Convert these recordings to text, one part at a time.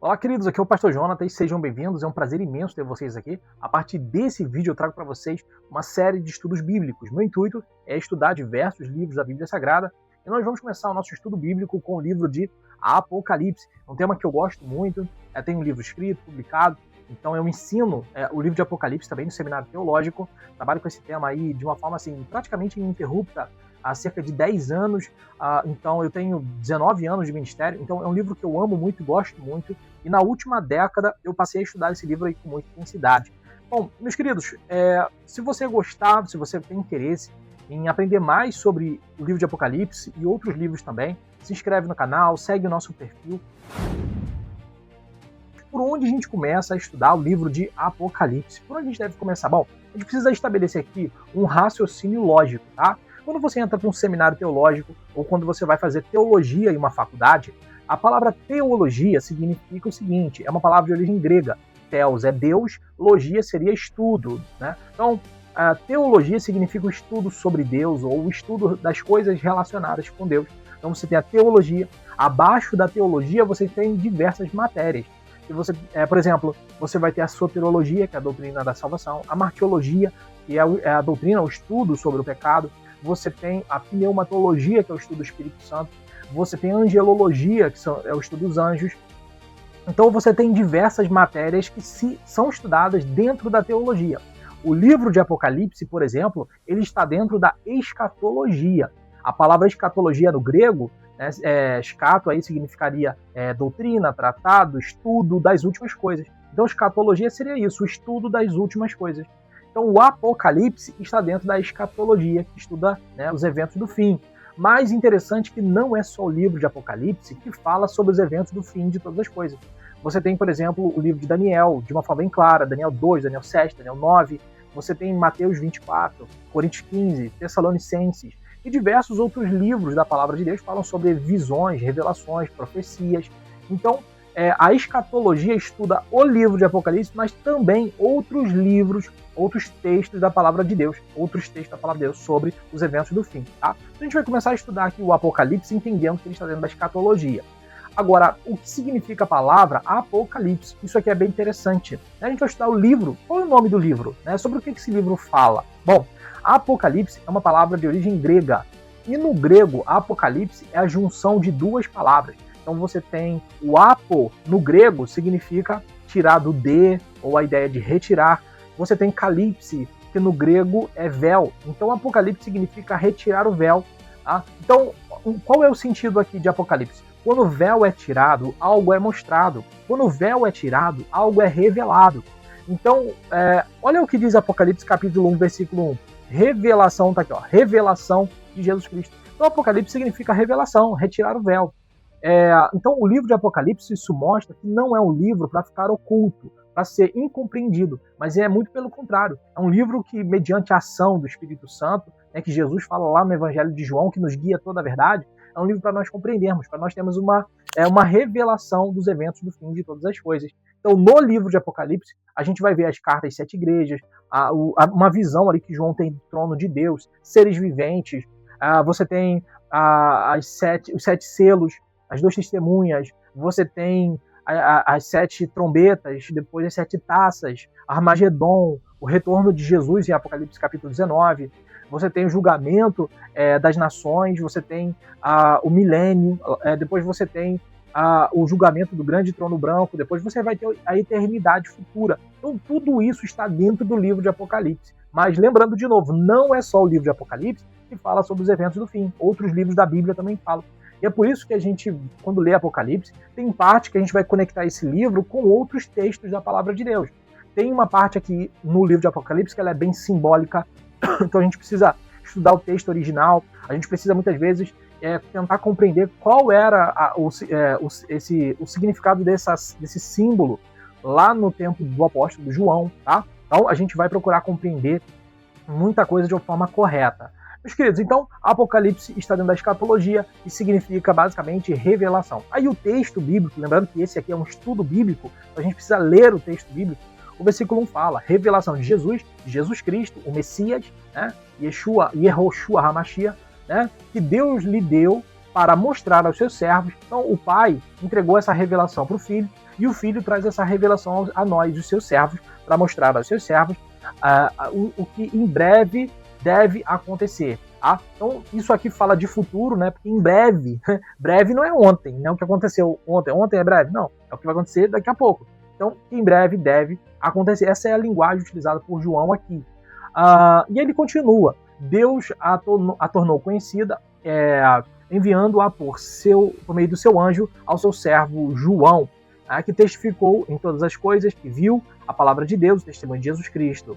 Olá, queridos, aqui é o Pastor Jonatas, sejam bem-vindos, é um prazer imenso ter vocês aqui. A partir desse vídeo eu trago para vocês uma série de estudos bíblicos. Meu intuito é estudar diversos livros da Bíblia Sagrada e nós vamos começar o nosso estudo bíblico com o livro de Apocalipse, um tema que eu gosto muito, tem um livro escrito, publicado, então eu ensino o livro de Apocalipse também no seminário teológico, trabalho com esse tema aí de uma forma assim, praticamente ininterrupta, há cerca de 10 anos, então eu tenho 19 anos de ministério, então é um livro que eu amo muito e gosto muito, e na última década eu passei a estudar esse livro aí com muita intensidade. Bom, meus queridos, se você gostar, se você tem interesse em aprender mais sobre o livro de Apocalipse e outros livros também, se inscreve no canal, segue o nosso perfil. Por onde a gente começa a estudar o livro de Apocalipse? Por onde a gente deve começar? Bom, a gente precisa estabelecer aqui um raciocínio lógico, tá? Quando você entra para um seminário teológico ou quando você vai fazer teologia em uma faculdade, a palavra teologia significa o seguinte, é uma palavra de origem grega. Theos é Deus, logia seria estudo, né? Então, a teologia significa o estudo sobre Deus ou o estudo das coisas relacionadas com Deus. Então você tem a teologia, abaixo da teologia você tem diversas matérias. E você, por exemplo, você vai ter a soteriologia, que é a doutrina da salvação, a martiologia, que é a doutrina, o estudo sobre o pecado, você tem a pneumatologia, que é o estudo do Espírito Santo, você tem a angelologia, que é o estudo dos anjos. Então você tem diversas matérias que são estudadas dentro da teologia. O livro de Apocalipse, por exemplo, ele está dentro da escatologia. A palavra escatologia no grego, escato aí significaria doutrina, tratado, estudo das últimas coisas. Então escatologia seria isso, o estudo das últimas coisas. Então o Apocalipse está dentro da escatologia, que estuda os eventos do fim. Mais interessante que não é só o livro de Apocalipse que fala sobre os eventos do fim de todas as coisas. Você tem, por exemplo, o livro de Daniel, de uma forma bem clara, Daniel 2, Daniel 7, Daniel 9, você tem Mateus 24, Coríntios 15, Tessalonicenses, e diversos outros livros da Palavra de Deus falam sobre visões, revelações, profecias. Então, a escatologia estuda o livro de Apocalipse, mas também outros livros, outros textos da Palavra de Deus, sobre os eventos do fim. Tá? Então a gente vai começar a estudar aqui o Apocalipse, entendendo que ele está dentro da escatologia. Agora, o que significa a palavra Apocalipse? Isso aqui é bem interessante. A gente vai estudar o livro. Qual é o nome do livro? Sobre o que esse livro fala? Bom, Apocalipse é uma palavra de origem grega. E no grego, Apocalipse é a junção de duas palavras. Então você tem o apo, no grego, significa tirar do de, ou a ideia de retirar. Você tem calipse, que no grego é véu. Então Apocalipse significa retirar o véu. Tá? Então, qual é o sentido aqui de Apocalipse? Quando o véu é tirado, algo é mostrado. Quando o véu é tirado, algo é revelado. Então, olha o que diz Apocalipse capítulo 1, versículo 1. Revelação, está aqui, ó, revelação de Jesus Cristo. Então Apocalipse significa revelação, retirar o véu. Então o livro de Apocalipse, isso mostra que não é um livro para ficar oculto, para ser incompreendido, mas é muito pelo contrário. É um livro que, mediante a ação do Espírito Santo, que Jesus fala lá no Evangelho de João, que nos guia toda a verdade, é um livro para nós compreendermos, para nós termos uma revelação dos eventos do fim de todas as coisas. Então, no livro de Apocalipse, a gente vai ver as cartas às 7 igrejas, uma visão ali que João tem do trono de Deus, seres viventes, você tem os 7 selos, as 2 testemunhas, você tem as 7 trombetas, depois as 7 taças, Armagedon, o retorno de Jesus em Apocalipse capítulo 19, você tem o julgamento das nações, você tem o milênio, depois você tem o julgamento do grande trono branco, depois você vai ter a eternidade futura. Então tudo isso está dentro do livro de Apocalipse. Mas lembrando de novo, não é só o livro de Apocalipse que fala sobre os eventos do fim, outros livros da Bíblia também falam. E é por isso que a gente, quando lê Apocalipse, tem parte que a gente vai conectar esse livro com outros textos da Palavra de Deus. Tem uma parte aqui no livro de Apocalipse que ela é bem simbólica, então a gente precisa estudar o texto original, a gente precisa muitas vezes tentar compreender qual era o significado desse símbolo lá no tempo do apóstolo João, tá? Então a gente vai procurar compreender muita coisa de uma forma correta. Meus queridos, então, Apocalipse está dentro da escatologia e significa basicamente revelação. Aí o texto bíblico, lembrando que esse aqui é um estudo bíblico, a gente precisa ler o texto bíblico. O versículo 1 fala, revelação de Jesus Cristo, o Messias, Yehoshua HaMashiach, que Deus lhe deu para mostrar aos seus servos. Então o pai entregou essa revelação para o filho, e o filho traz essa revelação a nós, os seus servos, para mostrar aos seus servos o que em breve deve acontecer. Tá? Então isso aqui fala de futuro, né? Porque em breve, breve não é ontem, né? O que aconteceu ontem é breve? Não, é o que vai acontecer daqui a pouco. Então, em breve deve acontecer. Essa é a linguagem utilizada por João aqui. E ele continua. Deus a tornou conhecida, enviando-a por meio do seu anjo ao seu servo João, que testificou em todas as coisas, que viu a palavra de Deus, o testemunho de Jesus Cristo.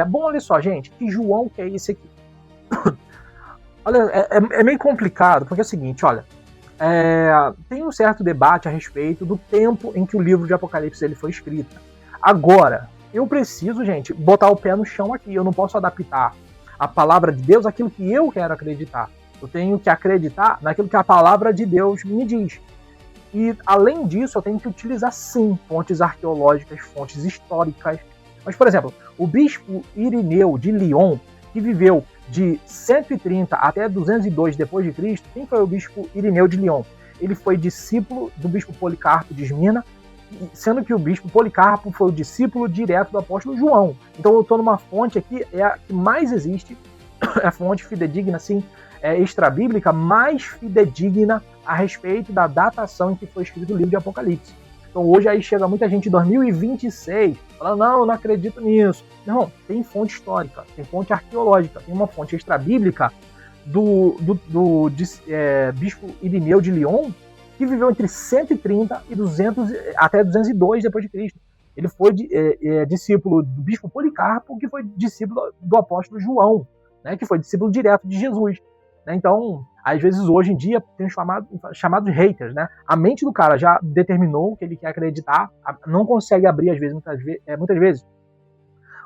Bom, olha só, gente, que João que é esse aqui? Olha, é meio complicado, porque é o seguinte, olha, tem um certo debate a respeito do tempo em que o livro de Apocalipse ele foi escrito. Agora, eu preciso, gente, botar o pé no chão aqui. Eu não posso adaptar a palavra de Deus àquilo que eu quero acreditar. Eu tenho que acreditar naquilo que a palavra de Deus me diz. E, além disso, eu tenho que utilizar, sim, fontes arqueológicas, fontes históricas. Mas, por exemplo, o bispo Irineu de Lyon, que viveu de 130 até 202 depois de Cristo, quem foi o bispo Irineu de Lyon? Ele foi discípulo do bispo Policarpo de Esmirna, sendo que o bispo Policarpo foi o discípulo direto do apóstolo João. Então eu estou numa fonte aqui, é a que mais existe, é a fonte fidedigna, assim, extrabíblica, mais fidedigna a respeito da datação em que foi escrito o livro de Apocalipse. Então hoje aí chega muita gente em 2026, falando, não, eu não acredito nisso. Não, tem fonte histórica, tem fonte arqueológica, tem uma fonte extrabíblica do bispo Irineu de Lyon, que viveu entre 130 e 200, até 202 depois de Cristo. Ele foi discípulo do bispo Policarpo, que foi discípulo do apóstolo João, né, que foi discípulo direto de Jesus. Então, às vezes, hoje em dia, tem os chamados haters, né? A mente do cara já determinou o que ele quer acreditar, não consegue abrir, às vezes, muitas vezes,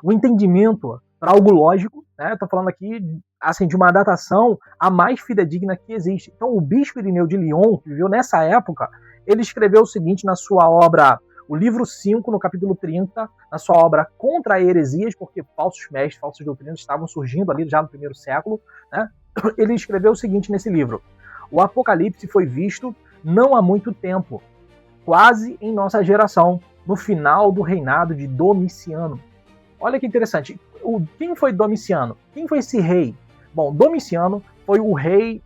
o entendimento para algo lógico, né? Estou falando aqui assim, de uma datação a mais fidedigna que existe. Então, o bispo Irineu de Lyon, que viveu nessa época, ele escreveu o seguinte na sua obra, o livro 5, no capítulo 30, na sua obra Contra Heresias, porque falsos mestres, falsas doutrinas estavam surgindo ali já no primeiro século, né? Ele escreveu o seguinte nesse livro: o Apocalipse foi visto não há muito tempo, quase em nossa geração, no final do reinado de Domiciano. Olha que interessante. Quem foi Domiciano? Quem foi esse rei? Bom, Domiciano foi o rei,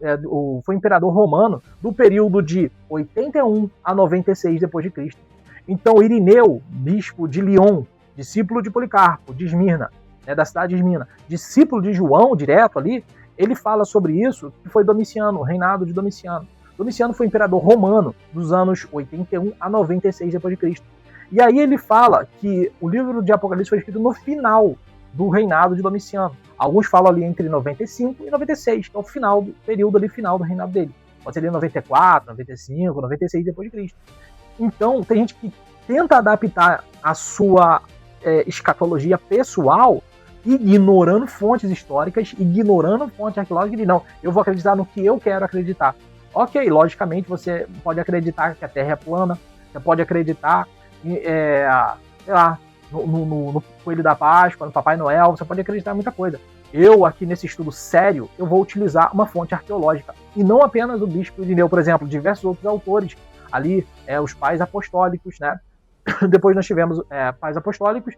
foi o imperador romano do período de 81 a 96 depois de Cristo. Então, Irineu, bispo de Lyon, discípulo de Policarpo, de Esmirna, da cidade de Esmirna, discípulo de João, direto ali, ele fala sobre isso, que foi Domiciano, o reinado de Domiciano. Domiciano foi imperador romano dos anos 81 a 96 depois de Cristo. E aí ele fala que o livro de Apocalipse foi escrito no final do reinado de Domiciano. Alguns falam ali entre 95 e 96, que é o final do período ali, final do reinado dele. Pode ser ali 94, 95, 96 depois de Cristo. Então, tem gente que tenta adaptar a sua escatologia pessoal, ignorando fontes históricas, ignorando fontes arqueológicas, e não, eu vou acreditar no que eu quero acreditar. Ok, logicamente você pode acreditar que a Terra é plana, você pode acreditar sei lá, no Coelho da Páscoa, no Papai Noel, você pode acreditar em muita coisa. Eu, aqui nesse estudo sério, eu vou utilizar uma fonte arqueológica, e não apenas o bispo Irineu, por exemplo, diversos outros autores, ali, os pais apostólicos, né? Depois nós tivemos pais apostólicos,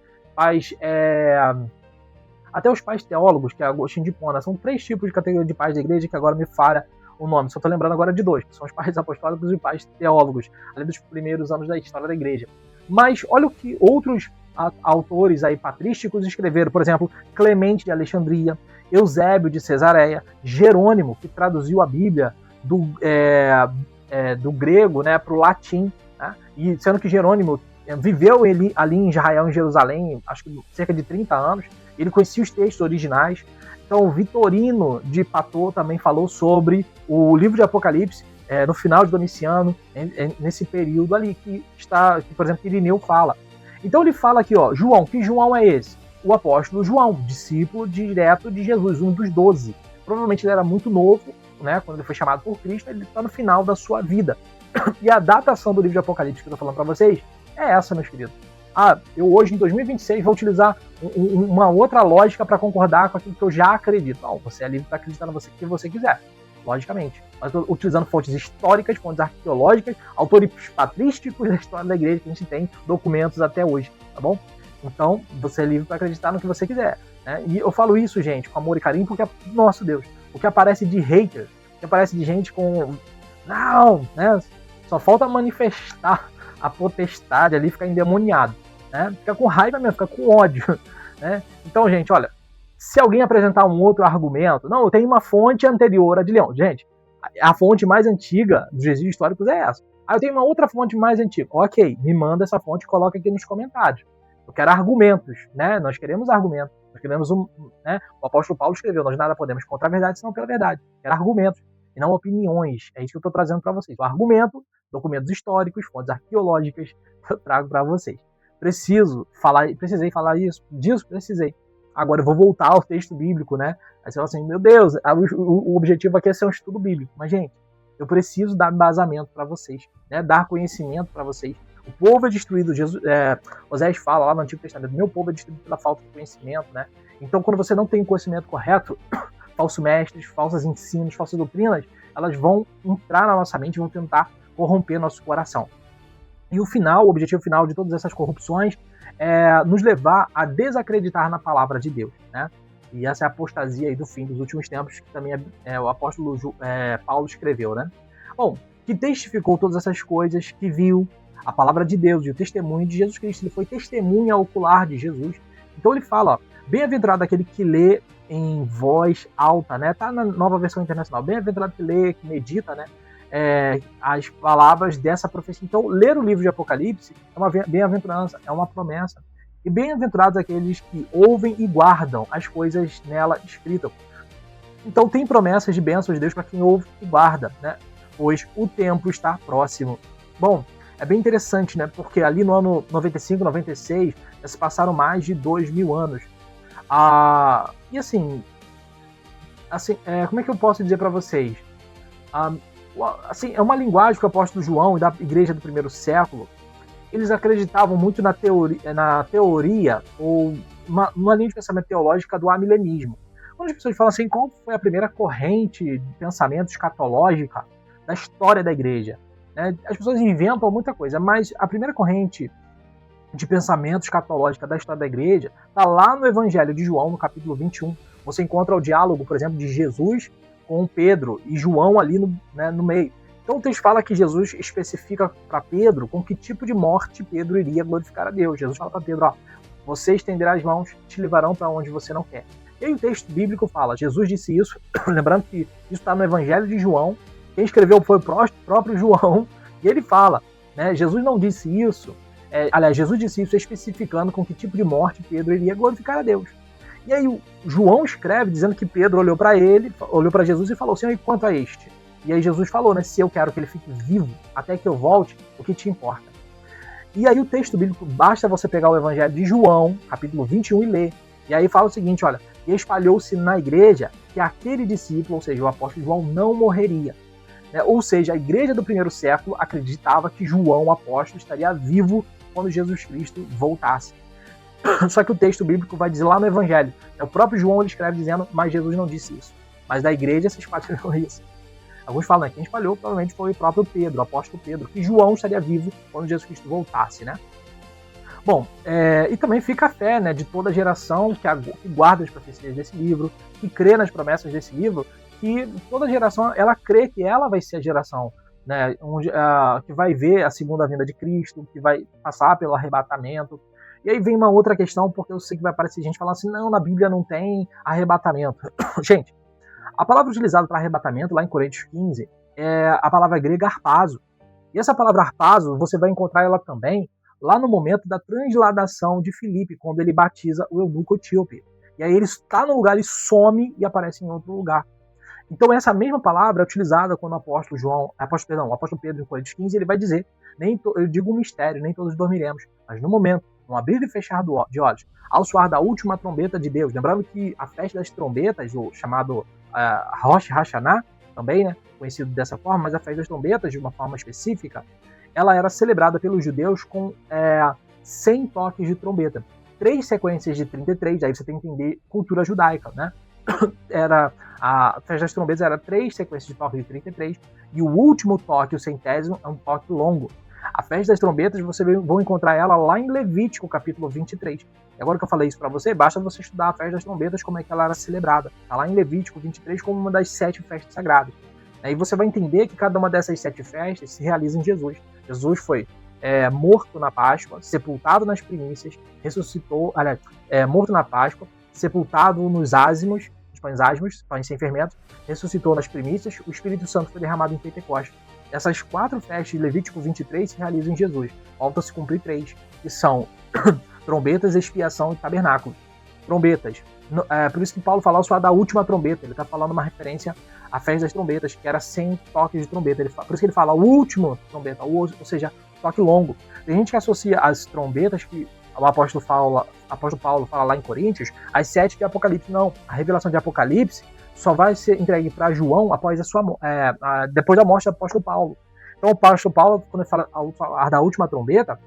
até os pais teólogos, que é Agostinho de Hipona. São 3 tipos de categoria de pais da igreja, que agora me falha o nome, só estou lembrando agora de 2, que são os pais apostólicos e os pais teólogos, ali dos primeiros anos da história da igreja. Mas olha o que outros autores aí patrísticos escreveram, por exemplo, Clemente de Alexandria, Eusébio de Cesareia, Jerônimo, que traduziu a Bíblia do grego, né, para o latim, né? E sendo que Jerônimo viveu ali em Israel, em Jerusalém, acho que cerca de 30 anos, ele conhecia os textos originais. Então, Vitorino de Pato também falou sobre o livro de Apocalipse no final de Domiciano, nesse período ali que, por exemplo, Irineu fala. Então ele fala aqui, ó, João, que João é esse? O apóstolo João, discípulo direto de Jesus, um dos 12. Provavelmente ele era muito novo, né, quando ele foi chamado por Cristo, ele está no final da sua vida. E a datação do livro de Apocalipse que eu estou falando para vocês é essa, meus queridos. Eu hoje, em 2026, vou utilizar uma outra lógica para concordar com aquilo que eu já acredito. Não, você é livre para acreditar no que você quiser. logicamente. Mas estou utilizando fontes históricas, fontes arqueológicas, autores patrísticos da história da igreja que a gente tem documentos até hoje, tá bom? Então, você é livre para acreditar no que você quiser, né? E eu falo isso, gente, com amor e carinho, porque, nosso Deus, o que aparece de hater, o que aparece de gente com... Não, né? Só falta manifestar a potestade ali, ficar endemoniado, né? Fica com raiva mesmo, fica com ódio, né? Então, gente, olha, se alguém apresentar um outro argumento, não, eu tenho uma fonte anterior a de Leão. Gente, a fonte mais antiga dos registros históricos é essa. Ah, eu tenho uma outra fonte mais antiga. Ok, me manda essa fonte e coloca aqui nos comentários. Eu quero argumentos, né? Nós queremos argumentos. Nós queremos né? O apóstolo Paulo escreveu, nós nada podemos contra a verdade, senão pela verdade. Quero argumentos, e não opiniões. É isso que eu estou trazendo para vocês. O argumento, documentos históricos, fontes arqueológicas, eu trago para vocês. Precisei falar disso, precisei. Agora eu vou voltar ao texto bíblico, né? Aí você fala assim, meu Deus, o objetivo aqui é ser um estudo bíblico. Mas, gente, eu preciso dar embasamento para vocês, né? Dar conhecimento para vocês. O povo é destruído, Oséias fala lá no Antigo Testamento, meu povo é destruído pela falta de conhecimento, né? Então, quando você não tem o conhecimento correto, falsos mestres, falsos ensinos, falsas doutrinas, elas vão entrar na nossa mente e vão tentar corromper nosso coração. E o objetivo final de todas essas corrupções é nos levar a desacreditar na palavra de Deus, né? E essa é a apostasia aí do fim dos últimos tempos, que também o apóstolo Paulo escreveu, né? Bom, que testificou todas essas coisas, que viu a palavra de Deus e o testemunho de Jesus Cristo. Ele foi testemunha ocular de Jesus. Então ele fala, ó, bem-aventurado aquele que lê em voz alta, né? Tá na Nova Versão Internacional. Bem-aventurado que lê, que medita, né? As palavras dessa profecia. Então, ler o livro de Apocalipse é uma bem-aventurança, é uma promessa. E bem-aventurados aqueles que ouvem e guardam as coisas nela escritas. Então, tem promessas de bênçãos de Deus para quem ouve e guarda, né? Pois o tempo está próximo. Bom, é bem interessante, né? Porque ali no ano 95, 96, já se passaram mais de 2000 anos. E assim como é que eu posso dizer para vocês? Assim, é uma linguagem que o apóstolo João e da igreja do primeiro século, eles acreditavam muito na teoria ou numa linha de pensamento teológica do amilenismo. Quando as pessoas falam assim, qual foi a primeira corrente de pensamento escatológica da história da igreja? Né? As pessoas inventam muita coisa, mas a primeira corrente de pensamento escatológica da história da igreja está lá no Evangelho de João, no capítulo 21. Você encontra o diálogo, por exemplo, de Jesus com Pedro e João ali no meio. Então o texto fala que Jesus especifica para Pedro com que tipo de morte Pedro iria glorificar a Deus. Jesus fala para Pedro, ó, você estenderá as mãos, te levarão para onde você não quer. E aí o texto bíblico fala, Jesus disse isso, lembrando que isso está no Evangelho de João, quem escreveu foi o próprio João, e ele fala, né, Jesus não disse isso, Jesus disse isso especificando com que tipo de morte Pedro iria glorificar a Deus. E aí o João escreve dizendo que Pedro olhou para Jesus e falou, Senhor, e quanto a este? E aí Jesus falou, né, se eu quero que ele fique vivo até que eu volte, o que te importa? E aí o texto bíblico, basta você pegar o Evangelho de João, capítulo 21, e ler. E aí fala o seguinte, olha, e espalhou-se na igreja que aquele discípulo, ou seja, o apóstolo João, não morreria. Né? Ou seja, a igreja do primeiro século acreditava que João, o apóstolo, estaria vivo quando Jesus Cristo voltasse. Só que o texto bíblico vai dizer lá no Evangelho, o próprio João ele escreve dizendo, mas Jesus não disse isso. Mas da igreja se espalhou isso. Alguns falam que quem espalhou provavelmente foi o próprio Pedro, o apóstolo Pedro, que João estaria vivo quando Jesus Cristo voltasse, né? Bom, e também fica a fé, né, de toda geração que guarda as profecias desse livro, que crê nas promessas desse livro, que toda geração ela crê que ela vai ser a geração, né, que vai ver a segunda vinda de Cristo, que vai passar pelo arrebatamento. E aí vem uma outra questão, porque eu sei que vai aparecer gente falando assim, não, na Bíblia não tem arrebatamento. Gente, a palavra utilizada para arrebatamento, lá em Coríntios 15, é a palavra grega harpazo. E essa palavra harpazo, você vai encontrar ela também lá no momento da transladação de Filipe, quando ele batiza o eunuco etíope. E aí ele está no lugar, ele some e aparece em outro lugar. Então essa mesma palavra é utilizada quando o apóstolo Pedro, em Coríntios 15, ele vai dizer, eu digo um mistério, nem todos dormiremos, mas no momento, no abrir e fechar de olhos, ao soar da última trombeta de Deus, lembrando que a festa das trombetas, o chamado Rosh Hashanah, também, né, conhecido dessa forma, mas a festa das trombetas, de uma forma específica, ela era celebrada pelos judeus com 100 toques de trombeta. 3 sequências de 33, aí você tem que entender cultura judaica, né? A festa das trombetas era 3 sequências de toque de 33, e o último toque, o 100º, é um toque longo. A festa das trombetas, você vão encontrar ela lá em Levítico, capítulo 23. E agora que eu falei isso para você, basta você estudar a festa das trombetas, como é que ela era celebrada. Está lá em Levítico 23 como uma das 7 festas sagradas. Aí você vai entender que cada uma dessas 7 festas se realiza em Jesus. Jesus foi morto na Páscoa, sepultado nas primícias, ressuscitou, morto na Páscoa, sepultado nos ázimos, pães sem fermento, ressuscitou nas primícias, o Espírito Santo foi derramado em Pentecostes. Essas 4 festas de Levítico 23 se realizam em Jesus. Falta se cumprir 3, que são trombetas, expiação e tabernáculo. Trombetas. Por isso que Paulo fala só da última trombeta. Ele está falando uma referência à festa das trombetas, que era 100 toques de trombeta. Por isso que ele fala o último trombeta, ou seja, toque longo. Tem gente que associa as trombetas que o apóstolo Paulo fala lá em Coríntios, as 7 de Apocalipse. Não, a revelação de Apocalipse só vai ser entregue para João após depois da morte do apóstolo Paulo. Então o apóstolo Paulo, quando ele fala da última trombeta,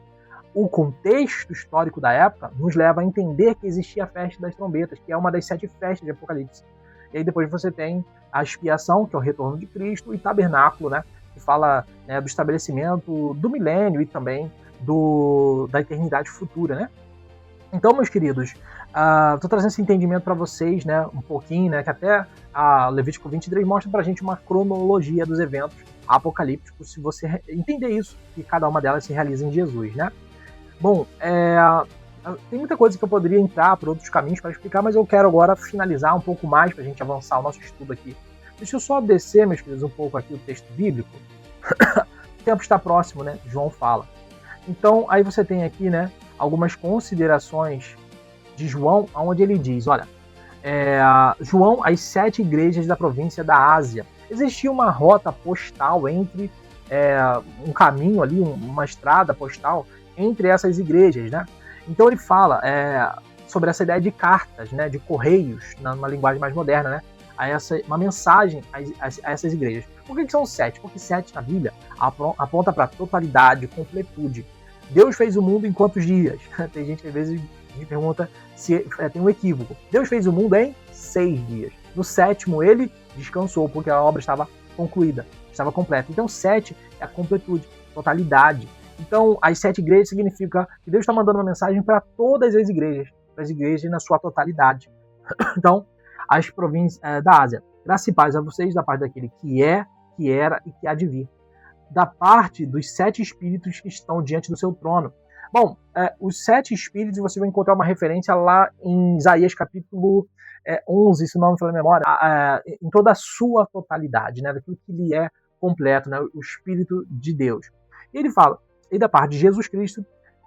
o contexto histórico da época nos leva a entender que existia a festa das trombetas, que é uma das 7 festas de Apocalipse. E aí depois você tem a expiação, que é o retorno de Cristo, e tabernáculo, né, que fala, né, do estabelecimento do milênio e também da eternidade futura, né? Então, meus queridos, estou trazendo esse entendimento para vocês, né, um pouquinho, né, que até a Levítico 23 mostra para a gente uma cronologia dos eventos apocalípticos, se você entender isso, que cada uma delas se realiza em Jesus, né? Bom, tem muita coisa que eu poderia entrar por outros caminhos para explicar, mas eu quero agora finalizar um pouco mais para a gente avançar o nosso estudo aqui. Deixa eu só descer, meus queridos, um pouco aqui o texto bíblico. O tempo está próximo, né? João fala. Então, aí você tem aqui, né, algumas considerações de João, onde ele diz, olha, João, as 7 igrejas da província da Ásia. Existia uma rota postal entre, um caminho ali, uma estrada postal entre essas igrejas, né? Então ele fala sobre essa ideia de cartas, né, de correios, numa linguagem mais moderna, né? Uma mensagem a essas igrejas. Por que são 7? Porque 7 na Bíblia aponta para totalidade, completude. Deus fez o mundo em quantos dias? Tem gente que às vezes me pergunta se tem um equívoco. Deus fez o mundo em 6 dias. No 7º ele descansou, porque a obra estava concluída, estava completa. Então 7 é a completude, totalidade. Então as 7 igrejas significa que Deus está mandando uma mensagem para todas as igrejas na sua totalidade. Então, as províncias da Ásia, graça e paz a vocês da parte daquele que é, que era e que há de vir, da parte dos 7 espíritos que estão diante do seu trono. Bom, os 7 espíritos você vai encontrar uma referência lá em Isaías capítulo 11, se não me falha a memória, em toda a sua totalidade, né, daquilo que ele é completo, né, o Espírito de Deus. E ele fala, e da parte de Jesus Cristo,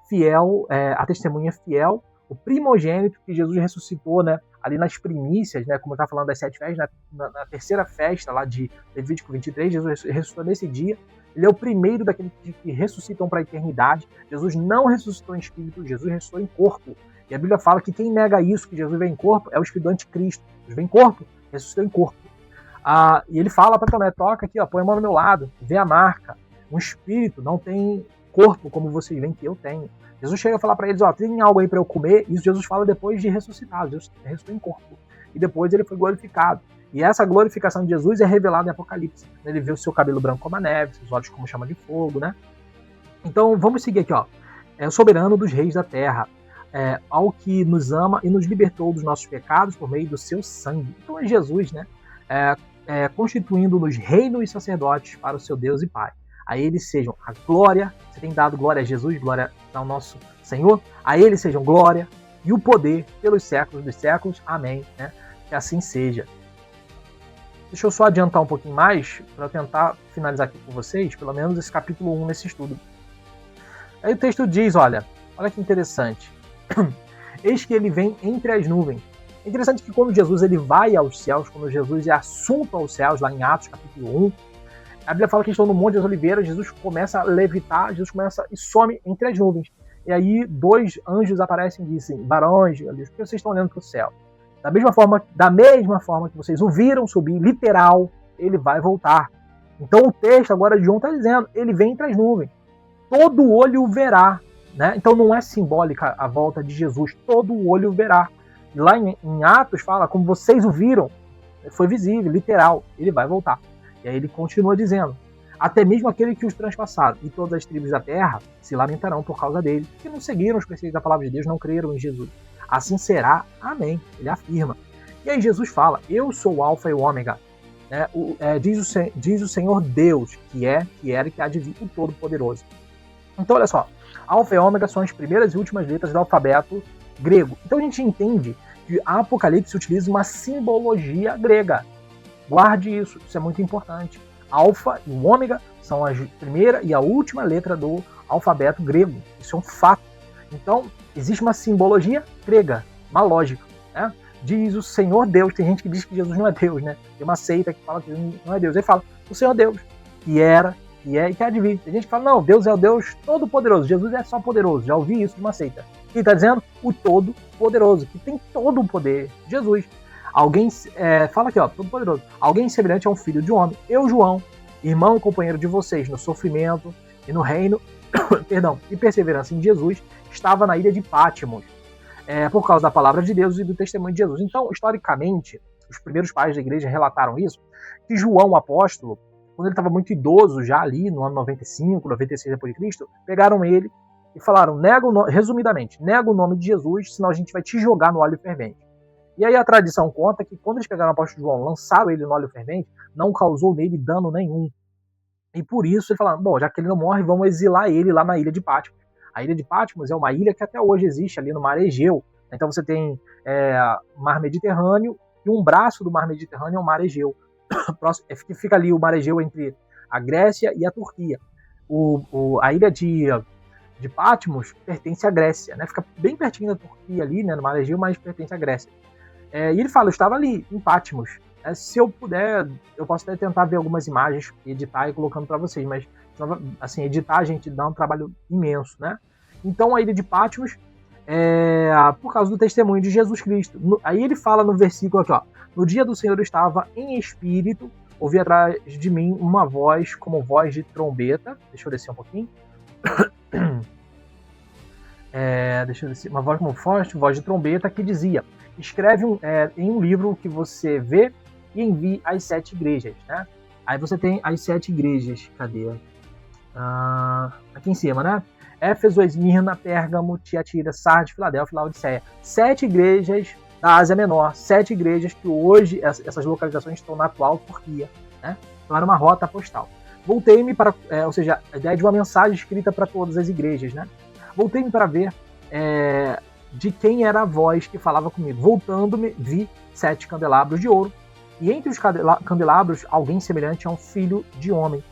fiel, a testemunha fiel, o primogênito que Jesus ressuscitou, né, ali nas primícias, né, como eu estava falando das 7 festas, na terceira festa lá de Levítico 23, Jesus ressuscitou nesse dia. Ele é o primeiro daqueles que ressuscitam para a eternidade. Jesus não ressuscitou em espírito, Jesus ressuscitou em corpo. E a Bíblia fala que quem nega isso, que Jesus vem em corpo, é o espírito do anticristo. Jesus vem em corpo, ressuscitou em corpo. E ele fala para Tomé, toca aqui, ó, põe a mão no meu lado, vê a marca. Um espírito não tem corpo como vocês veem que eu tenho. Jesus chega a falar para eles, ó, tem algo aí para eu comer. Isso Jesus fala depois de ressuscitar. Jesus ressuscitou em corpo. E depois ele foi glorificado. E essa glorificação de Jesus é revelada em Apocalipse. Ele vê o seu cabelo branco como a neve, seus olhos como chama de fogo, né? Então vamos seguir aqui, ó. É o soberano dos reis da terra, ao que nos ama e nos libertou dos nossos pecados por meio do seu sangue. Então é Jesus, né? Constituindo-nos reino e sacerdotes para o seu Deus e Pai. A ele sejam a glória, você tem dado glória a Jesus, glória ao nosso Senhor, a ele sejam glória e o poder pelos séculos dos séculos. Amém, né? Que assim seja. Deixa eu só adiantar um pouquinho mais, para tentar finalizar aqui com vocês, pelo menos esse capítulo 1 nesse estudo. Aí o texto diz, olha que interessante. Eis que ele vem entre as nuvens. É interessante que quando Jesus ele vai aos céus, quando Jesus é assunto aos céus, lá em Atos capítulo 1, a Bíblia fala que estão no Monte das Oliveiras, Jesus começa a levitar, Jesus começa e some entre as nuvens. E aí 2 anjos aparecem e dizem, varões, por que vocês estão olhando para o céu? Da mesma forma que vocês o viram subir, literal, ele vai voltar. Então o texto agora de João está dizendo, ele vem entre as nuvens. Todo olho o verá. Né? Então não é simbólica a volta de Jesus, todo olho verá. E lá em Atos fala, como vocês o viram, foi visível, literal, ele vai voltar. E aí ele continua dizendo, até mesmo aquele que os transpassaram, e todas as tribos da terra se lamentarão por causa dele, que não seguiram os preceitos da palavra de Deus, não creram em Jesus. Assim será, amém, ele afirma. E aí Jesus fala, eu sou o alfa e o ômega, né? Diz o Senhor Deus, que é, que era e que há de vir, o Todo-Poderoso. Então olha só, alfa e ômega são as primeiras e últimas letras do alfabeto grego. Então a gente entende que a Apocalipse utiliza uma simbologia grega. Guarde isso, isso é muito importante. Alfa e o ômega são a primeira e a última letra do alfabeto grego. Isso é um fato. Então, existe uma simbologia grega, uma lógica, né? Diz o Senhor Deus. Tem gente que diz que Jesus não é Deus, né? Tem uma seita que fala que Jesus não é Deus. Ele fala, o Senhor Deus, que era, que é e que há de vir. Tem gente que fala, não, Deus é o Deus todo-poderoso. Jesus é só poderoso. Já ouvi isso de uma seita. Quem está dizendo? O todo-poderoso, que tem todo o poder. Jesus. Alguém fala aqui, ó, todo-poderoso. Alguém semelhante a um filho de homem. Eu, João, irmão e companheiro de vocês no sofrimento e no reino, perdão, e perseverança em Jesus, estava na ilha de Patmos, por causa da palavra de Deus e do testemunho de Jesus. Então, historicamente, os primeiros pais da igreja relataram isso, que João, o apóstolo, quando ele estava muito idoso, já ali no ano 95, 96 d.C., pegaram ele e falaram, resumidamente, nega o nome de Jesus, senão a gente vai te jogar no óleo fervente. E aí a tradição conta que quando eles pegaram o apóstolo João, lançaram ele no óleo fervente, não causou nele dano nenhum. E por isso eles falaram, bom, já que ele não morre, vamos exilar ele lá na ilha de Patmos. A ilha de Patmos é uma ilha que até hoje existe ali no mar Egeu. Então você tem mar Mediterrâneo e um braço do mar Mediterrâneo é o mar Egeu. Fica ali o mar Egeu entre a Grécia e a Turquia. A ilha de Patmos pertence à Grécia, né? Fica bem pertinho da Turquia ali, né, no mar Egeu, mas pertence à Grécia. E ele fala, eu estava ali, em Patmos. Se eu puder, eu posso até tentar ver algumas imagens, editar e colocando para vocês, mas assim, editar a gente dá um trabalho imenso, né? Então a ilha de Patmos, por causa do testemunho de Jesus Cristo. Aí ele fala no versículo aqui, ó, no dia do Senhor eu estava em espírito, ouvi atrás de mim uma voz como voz de trombeta. Deixa eu descer um pouquinho. Deixa eu descer. Uma voz como forte, voz de trombeta, que dizia, escreve em um livro que você vê e envie às 7 igrejas, né? Aí você tem as 7 igrejas, cadê? Aqui em cima, né? Éfeso, Esmirna, Pérgamo, Tiatira, Sardes, Filadélfia, Laodiceia. 7 igrejas da Ásia Menor, 7 igrejas que hoje, essas localizações estão na atual Turquia, né? Então era uma rota postal. Voltei-me para, ou seja, a ideia de uma mensagem escrita para todas as igrejas, né? Voltei-me para ver de quem era a voz que falava comigo. Voltando-me, vi 7 candelabros de ouro, e entre os candelabros, alguém semelhante a um filho de homem,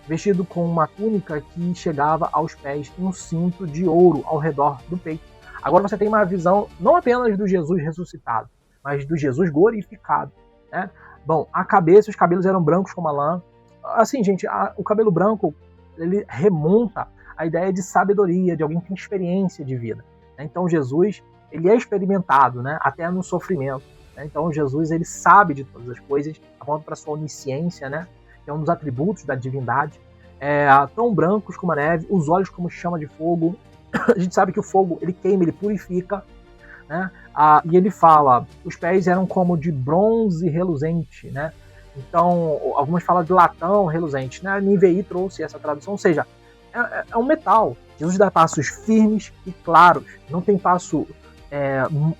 vestido com uma túnica que chegava aos pés e um cinto de ouro ao redor do peito. Agora você tem uma visão não apenas do Jesus ressuscitado, mas do Jesus glorificado, né? Bom, a cabeça, os cabelos eram brancos como a lã. Assim, gente, o cabelo branco, ele remonta à ideia de sabedoria, de alguém que tem experiência de vida. Então Jesus, ele é experimentado, né? Até no sofrimento. Então Jesus, ele sabe de todas as coisas, aponta para sua onisciência, né? Que é um dos atributos da divindade. Tão brancos como a neve, os olhos como chama de fogo. A gente sabe que o fogo, ele queima, ele purifica, né? E ele fala, os pés eram como de bronze reluzente, né? Então, algumas falam de latão reluzente, né? A NVI trouxe essa tradução, ou seja, é um metal. Jesus dá passos firmes e claros, não tem passo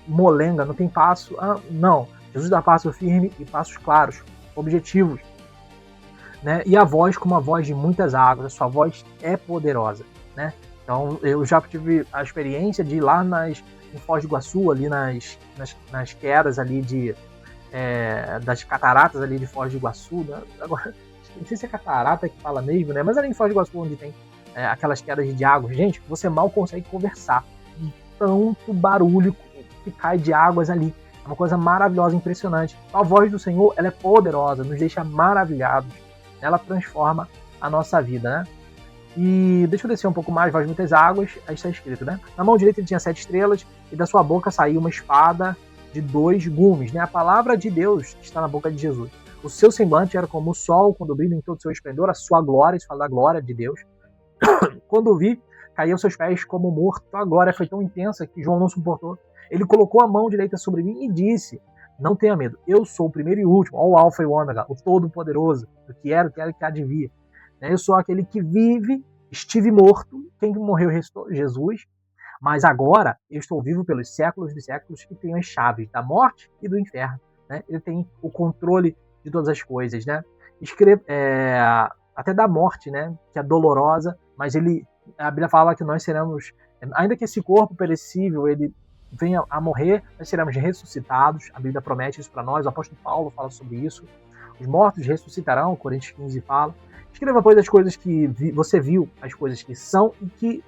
molenga, não tem passo... não, Jesus dá passo firme e passos claros, objetivos, né? E a voz como a voz de muitas águas, a sua voz é poderosa, né? Então eu já tive a experiência de ir lá em Foz do Iguaçu, ali nas quedas ali das cataratas ali de Foz do Iguaçu, né? Agora, não sei se é catarata que fala mesmo, né? Mas ali em Foz do Iguaçu, onde tem aquelas quedas de água, gente, você mal consegue conversar, de tanto barulho que cai de águas ali. É uma coisa maravilhosa, impressionante. A voz do Senhor, ela é poderosa, nos deixa maravilhados, ela transforma a nossa vida, né? E deixa eu descer um pouco mais, voz de muitas águas, aí está escrito, né? Na mão direita ele tinha 7 estrelas, e da sua boca saiu uma espada de 2 gumes, né? A palavra de Deus está na boca de Jesus. O seu semblante era como o sol, quando brilha em todo o seu esplendor, a sua glória, isso fala da glória de Deus. Quando o vi, caiu aos seus pés como morto. A glória foi tão intensa que João não suportou. Ele colocou a mão direita sobre mim e disse: não tenha medo, eu sou o primeiro e o último, o Alfa e o Ômega, o Todo-Poderoso, o que era, o que era, o que há de vir. Eu sou aquele que vive, estive morto, quem morreu restou Jesus, mas agora eu estou vivo pelos séculos dos séculos, que tem as chaves da morte e do inferno. Ele tem o controle de todas as coisas. Até da morte, que é dolorosa, mas a Bíblia fala que nós seremos, ainda que esse corpo perecível ele venha a morrer, nós seremos ressuscitados. A Bíblia promete isso para nós, o apóstolo Paulo fala sobre isso. Os mortos ressuscitarão, Coríntios 15 fala. Escreva, pois, as coisas que você viu, as coisas que são e que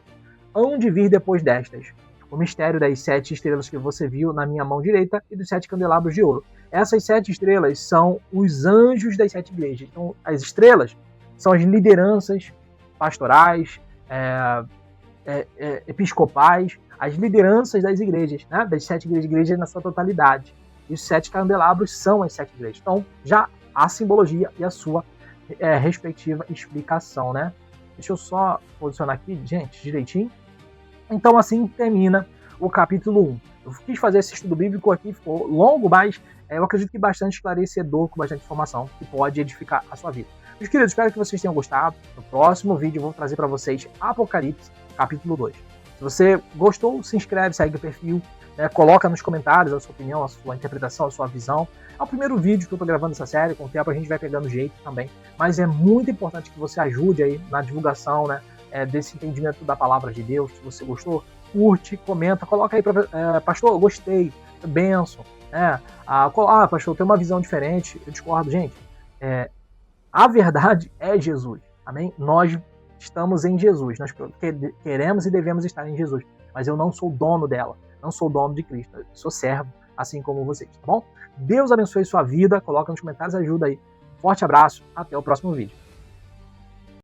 hão de vir depois destas. O mistério das 7 estrelas que você viu na minha mão direita e dos 7 candelabros de ouro. Essas 7 estrelas são os anjos das 7 igrejas. Então, as estrelas são as lideranças pastorais, episcopais, as lideranças das igrejas, das 7 igrejas na sua totalidade. E os 7 candelabros são as 7 igrejas. Então, já há simbologia e a sua respectiva explicação, Deixa eu só posicionar aqui, gente, direitinho. Então, assim termina o capítulo 1. Eu quis fazer esse estudo bíblico aqui, ficou longo, mas eu acredito que bastante esclarecedor, com bastante informação, que pode edificar a sua vida. Meus queridos, espero que vocês tenham gostado. No próximo vídeo eu vou trazer para vocês Apocalipse, capítulo 2. Se você gostou, se inscreve, segue o perfil, coloca nos comentários a sua opinião, a sua interpretação, a sua visão. É o primeiro vídeo que eu estou gravando essa série, com o tempo a gente vai pegando jeito também, mas é muito importante que você ajude aí na divulgação, desse entendimento da palavra de Deus. Se você gostou, curte, comenta, coloca aí para pastor, eu gostei, benção, pastor, eu tenho uma visão diferente, eu discordo. Gente, a verdade é Jesus, amém? Nós estamos em Jesus, nós queremos e devemos estar em Jesus, mas eu não sou dono dela, não sou dono de Cristo, eu sou servo, assim como vocês, tá bom? Deus abençoe sua vida, coloca nos comentários, ajuda aí. Forte abraço, até o próximo vídeo.